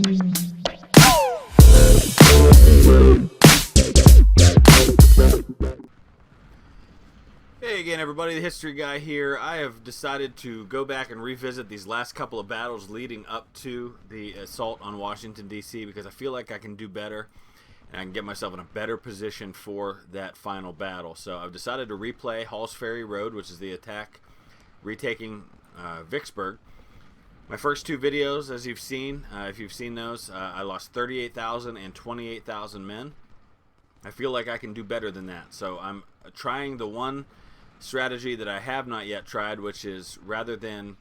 Hey again everybody, the History Guy here. I have decided to go back and revisit these last couple of battles leading up to the assault on Washington, D.C. because I feel like I can do better and I can get myself in a better position for that final battle. So I've decided to replay Hall's Ferry Road, which is the attack retaking Vicksburg. My first two videos, as you've seen, if you've seen those, I lost 38,000 and 28,000 men. I feel like I can do better than that. So I'm trying the one strategy that I have not yet tried, which is rather than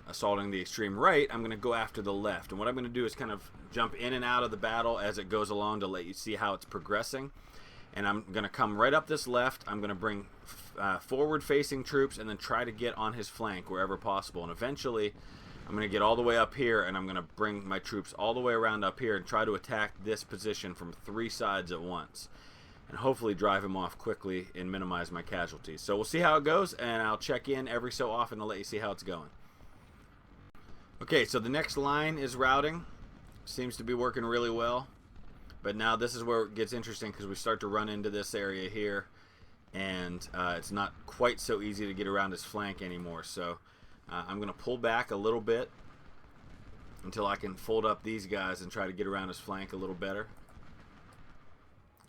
assaulting the extreme right, I'm going to go after the left. And what I'm going to do is kind of jump in and out of the battle as it goes along to let you see how it's progressing. And I'm going to come right up this left. I'm going to bring forward-facing troops and then try to get on his flank wherever possible. And eventually, I'm going to get all the way up here, and I'm going to bring my troops all the way around up here and try to attack this position from three sides at once. And hopefully drive him off quickly and minimize my casualties. So we'll see how it goes, and I'll check in every so often to let you see how it's going. Okay, so the next line is routing. Seems to be working really well. But now this is where it gets interesting because we start to run into this area here. And it's not quite so easy to get around his flank anymore. So I'm going to pull back a little bit until I can fold up these guys and try to get around his flank a little better.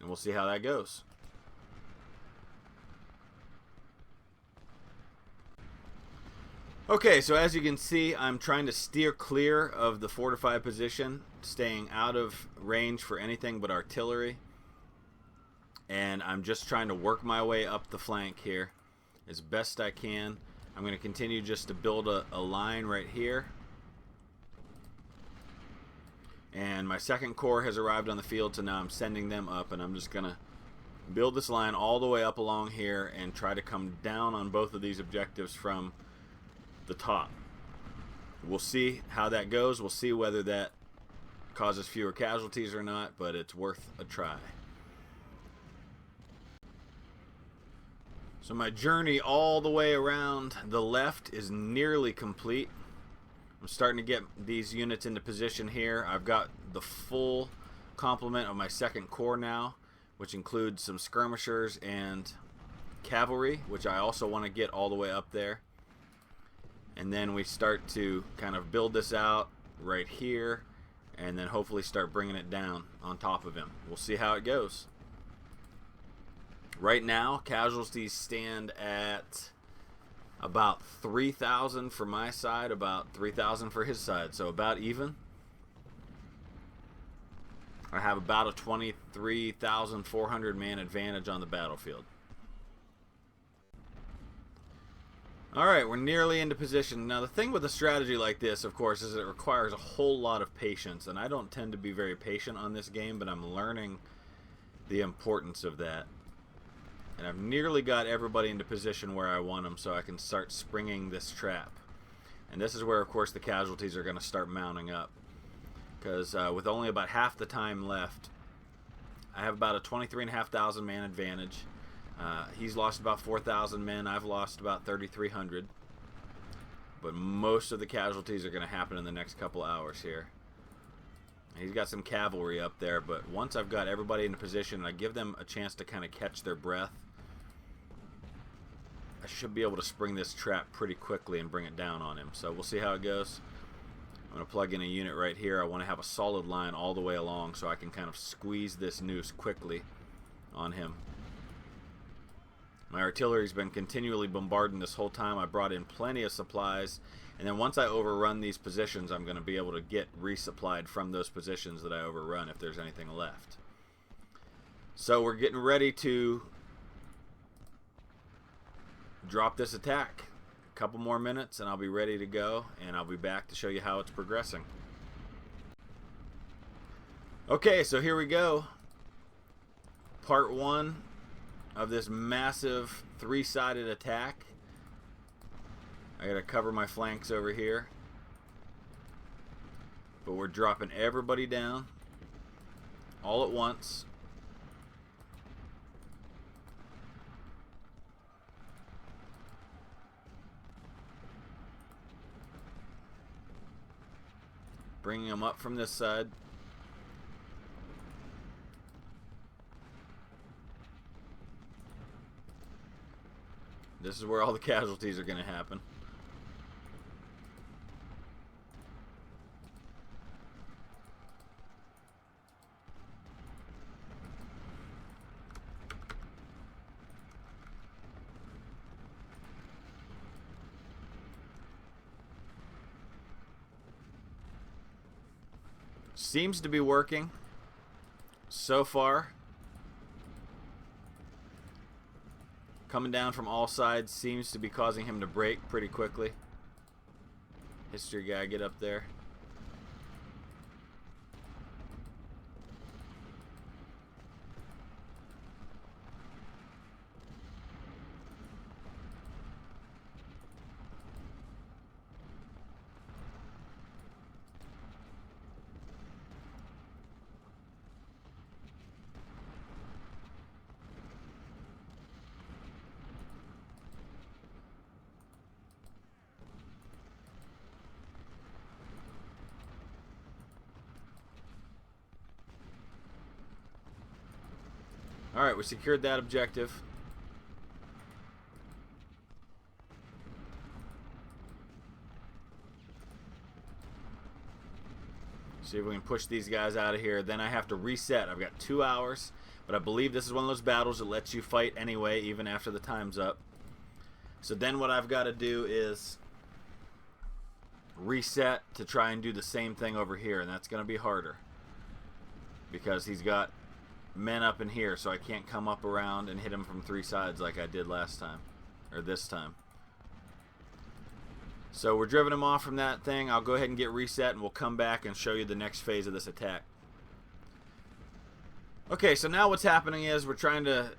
And we'll see how that goes. Okay, so as you can see, I'm trying to steer clear of the fortified position, staying out of range for anything but artillery. And I'm just trying to work my way up the flank here as best I can. I'm going to continue just to build a line right here. And my second corps has arrived on the field, so now I'm sending them up, and I'm just going to build this line all the way up along here and try to come down on both of these objectives from the top. We'll see how that goes. We'll see whether that causes fewer casualties or not, but it's worth a try. So my journey all the way around the left is nearly complete. I'm starting to get these units into position here. I've got the full complement of my second corps now, which includes some skirmishers and cavalry, which I also want to get all the way up there. And then we start to kind of build this out right here and then hopefully start bringing it down on top of him. We'll see how it goes. Right now, casualties stand at about 3,000 for my side, about 3,000 for his side, so about even. I have about a 23,400 man advantage on the battlefield. Alright, we're nearly into position. Now the thing with a strategy like this, of course, is it requires a whole lot of patience, and I don't tend to be very patient on this game, but I'm learning the importance of that. And I've nearly got everybody into position where I want them, so I can start springing this trap. And this is where, of course, the casualties are going to start mounting up. Because with only about half the time left, I have about a 23,500 man advantage. He's lost about 4,000 men. I've lost about 3,300. But most of the casualties are going to happen in the next couple hours here. He's got some cavalry up there, but once I've got everybody in position and I give them a chance to kind of catch their breath, I should be able to spring this trap pretty quickly and bring it down on him. So we'll see how it goes. I'm going to plug in a unit right here. I want to have a solid line all the way along so I can kind of squeeze this noose quickly on him. My artillery's been continually bombarding this whole time. I brought in plenty of supplies. And then once I overrun these positions, I'm going to be able to get resupplied from those positions that I overrun if there's anything left. So we're getting ready to drop this attack. A couple more minutes and I'll be ready to go, and I'll be back to show you how it's progressing. Okay, so here we go. Part one of this massive three-sided attack. I gotta cover my flanks over here, but we're dropping everybody down all at once. Bringing them up from this side. This is where all the casualties are going to happen. Seems to be working so far. Coming down from all sides seems to be causing him to break pretty quickly. History guy, get up there. Alright, we secured that objective. See if we can push these guys out of here. Then I have to reset. I've got 2 hours, but I believe this is one of those battles that lets you fight anyway, even after the time's up. So then what I've got to do is reset to try and do the same thing over here, and that's going to be harder because he's got men up in here, so I can't come up around and hit him from 3 sides like I did last time, or this time. So we're driving him off from that thing. I'll go ahead and get reset, and we'll come back and show you the next phase of this attack. Okay, so now what's happening is we're trying to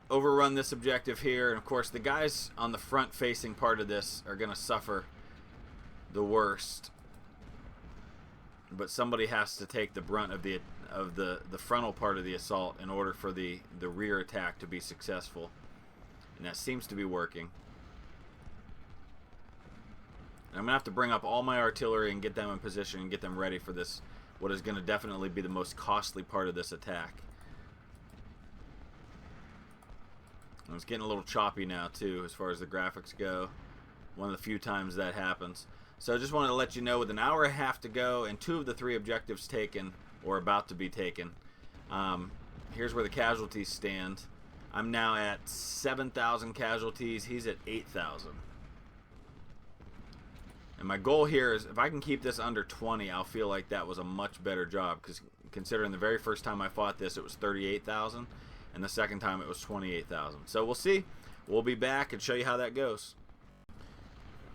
overrun this objective here, and of course the guys on the front facing part of this are going to suffer the worst, but somebody has to take the brunt of the frontal part of the assault in order for the rear attack to be successful, and that seems to be working. And I'm gonna have to bring up all my artillery and get them in position and get them ready for this, what is going to definitely be the most costly part of this attack. And it's getting a little choppy now too as far as the graphics go. One of the few times that happens. So I just wanted to let you know, with an hour and a half to go and 2 of the 3 objectives taken, or about to be taken, here's where the casualties stand. I'm now at 7,000 casualties. He's at 8,000. And my goal here is, if I can keep this under 20, I'll feel like that was a much better job, because considering the very first time I fought this, it was 38,000, and the second time it was 28,000. So we'll see. We'll be back and show you how that goes.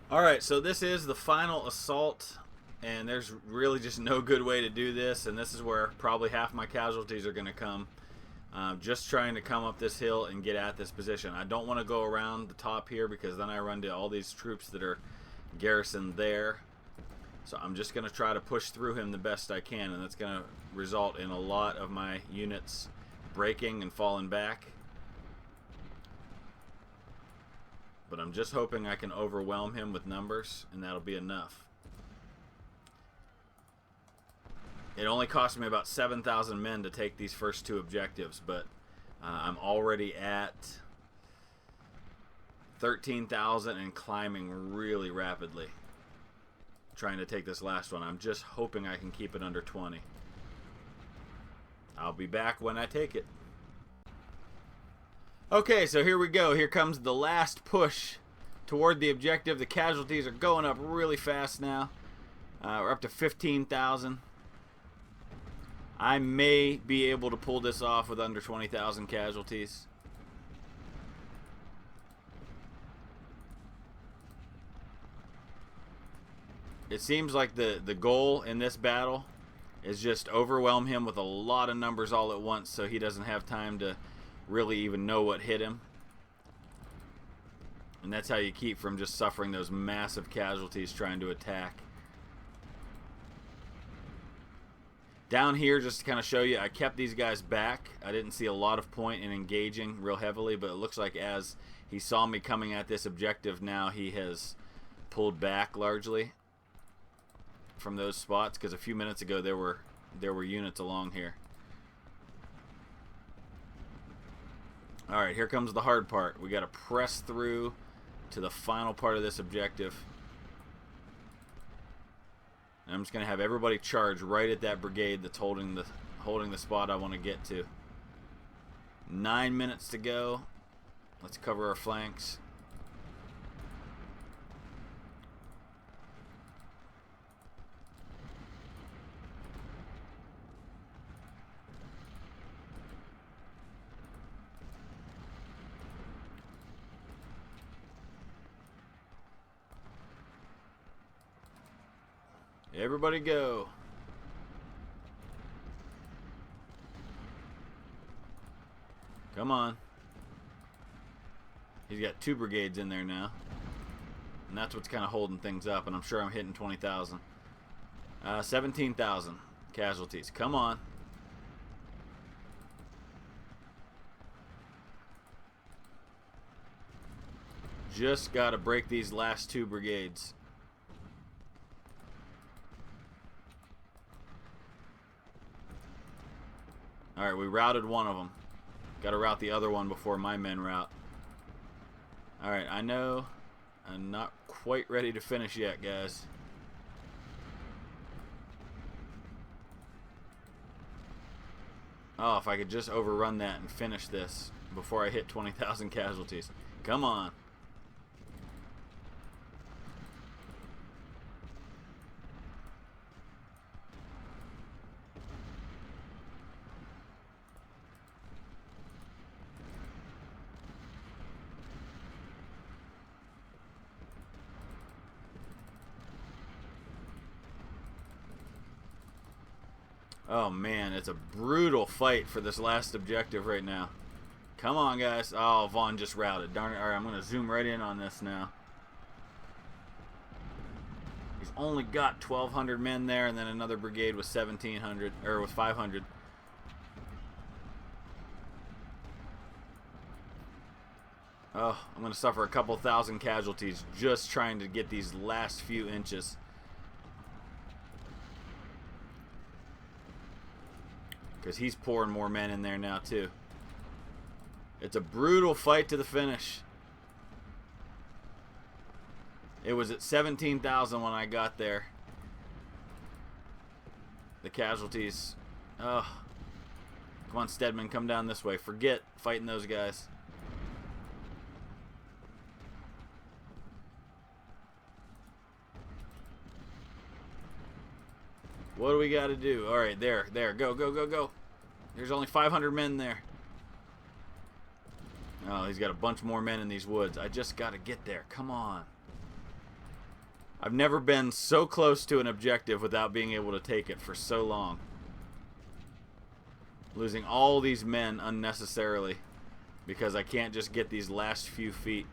Alright, so this is the final assault, and there's really just no good way to do this, and this is where probably half my casualties are going to come. Just trying to come up this hill and get at this position. I don't want to go around the top here, because then I run to all these troops that are garrisoned there. So I'm just going to try to push through him the best I can, and that's going to result in a lot of my units breaking and falling back. But I'm just hoping I can overwhelm him with numbers, and that'll be enough. It only cost me about 7,000 men to take these first 2 objectives, but I'm already at 13,000 and climbing really rapidly, trying to take this last one. I'm just hoping I can keep it under 20. I'll be back when I take it. Okay, so here we go. Here comes the last push toward the objective. The casualties are going up really fast now. We're up to 15,000. I may be able to pull this off with under 20,000 casualties. It seems like the goal in this battle is just overwhelm him with a lot of numbers all at once, so he doesn't have time to really even know what hit him. And that's how you keep from just suffering those massive casualties trying to attack. Down here, just to kind of show you, I kept these guys back. I didn't see a lot of point in engaging real heavily, but it looks like as he saw me coming at this objective now, he has pulled back largely. from those spots, because a few minutes ago there were units along here. Alright, here comes the hard part. We got to press through to the final part of this objective. And I'm just going to have everybody charge right at that brigade that's holding the spot I want to get to. 9 minutes to go. Let's cover our flanks. Everybody go. Come on. He's got 2 brigades in there now. And that's what's kind of holding things up. And I'm sure I'm hitting 20,000. 17,000 casualties. Come on. Just got to break these last 2 brigades. Alright, we routed one of them. Got to route the other one before my men route. Alright, I know I'm not quite ready to finish yet, guys. Oh, if I could just overrun that and finish this before I hit 20,000 casualties. Come on. Oh man, it's a brutal fight for this last objective right now. Come on, guys. Oh, Vaughn just routed. Darn it. Alright, I'm going to zoom right in on this now. He's only got 1,200 men there, and then another brigade with 1,700, or with 500. Oh, I'm going to suffer a couple thousand casualties just trying to get these last few inches. Because he's pouring more men in there now, too. It's a brutal fight to the finish. It was at 17,000 when I got there. The casualties. Oh. Come on, Stedman, come down this way. Forget fighting those guys. What do we got to do? All right, there. Go, go, go, go. There's only 500 men there. Oh, he's got a bunch more men in these woods. I just got to get there. Come on. I've never been so close to an objective without being able to take it for so long. Losing all these men unnecessarily because I can't just get these last few feet.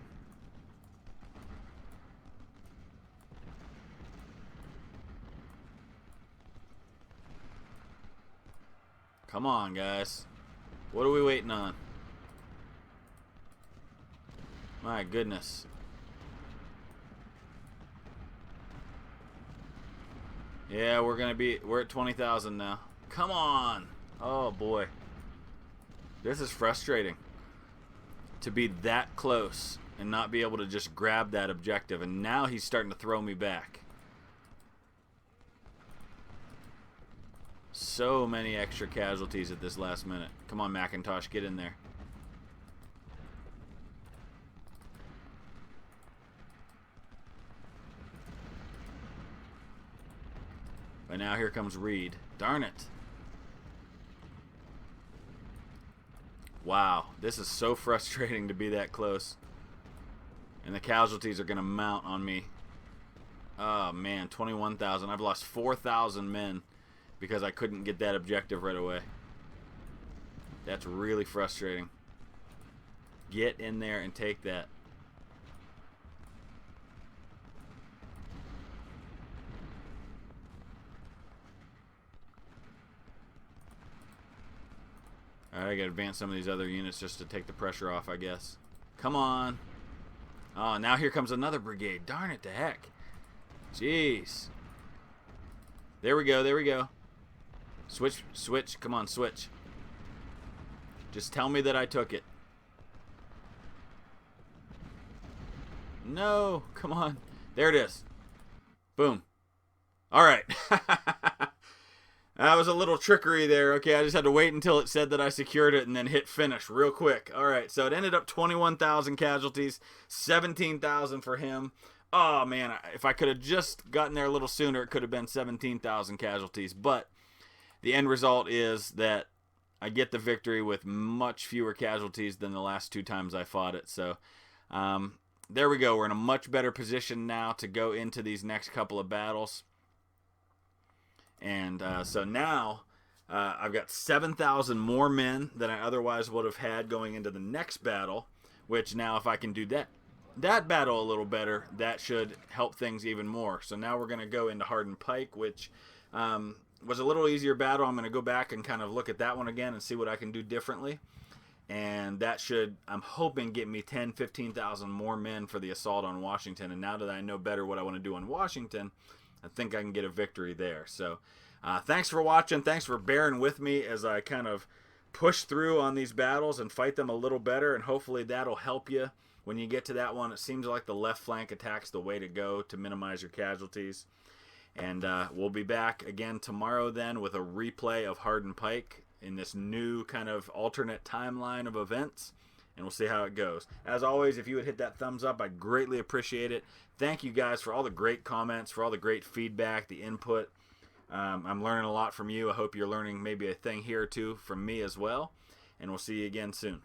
Come on, guys. What are we waiting on? My goodness. Yeah, we're at 20,000 now. Come on. Oh, boy. This is frustrating. To be that close and not be able to just grab that objective. And now he's starting to throw me back. So many extra casualties at this last minute. Come on, McIntosh, get in there. But now here comes Reed. Darn it. Wow, this is so frustrating to be that close. And the casualties are going to mount on me. Oh, man, 21,000. I've lost 4,000 men because I couldn't get that objective right away. That's really frustrating. Get in there and take that. Alright, I gotta advance some of these other units just to take the pressure off, I guess. Come on. Oh, now here comes another brigade. Darn it to heck. Jeez. There we go. There we go. Switch. Switch. Come on, switch. Just tell me that I took it. No. Come on. There it is. Boom. All right. That was a little trickery there. Okay, I just had to wait until it said that I secured it and then hit finish real quick. All right, so it ended up 21,000 casualties, 17,000 for him. Oh, man, if I could have just gotten there a little sooner, it could have been 17,000 casualties. But the end result is that I get the victory with much fewer casualties than the last 2 times I fought it. So there we go. We're in a much better position now to go into these next couple of battles. And so now I've got 7,000 more men than I otherwise would have had going into the next battle, which now if I can do that battle a little better, that should help things even more. So now we're going to go into Hardened Pike, which was a little easier battle. I'm going to go back and kind of look at that one again and see what I can do differently. And that should, I'm hoping, get me 10,000, 15,000 more men for the assault on Washington. And now that I know better what I want to do on Washington, I think I can get a victory there. So thanks for watching. Thanks for bearing with me as I kind of push through on these battles and fight them a little better. And hopefully that'll help you when you get to that one. It seems like the left flank attack's the way to go to minimize your casualties. And we'll be back again tomorrow then with a replay of Hardened Pike in this new kind of alternate timeline of events. And we'll see how it goes. As always, if you would hit that thumbs up, I'd greatly appreciate it. Thank you guys for all the great comments, for all the great feedback, the input. I'm learning a lot from you. I hope you're learning maybe a thing here or two from me as well. And we'll see you again soon.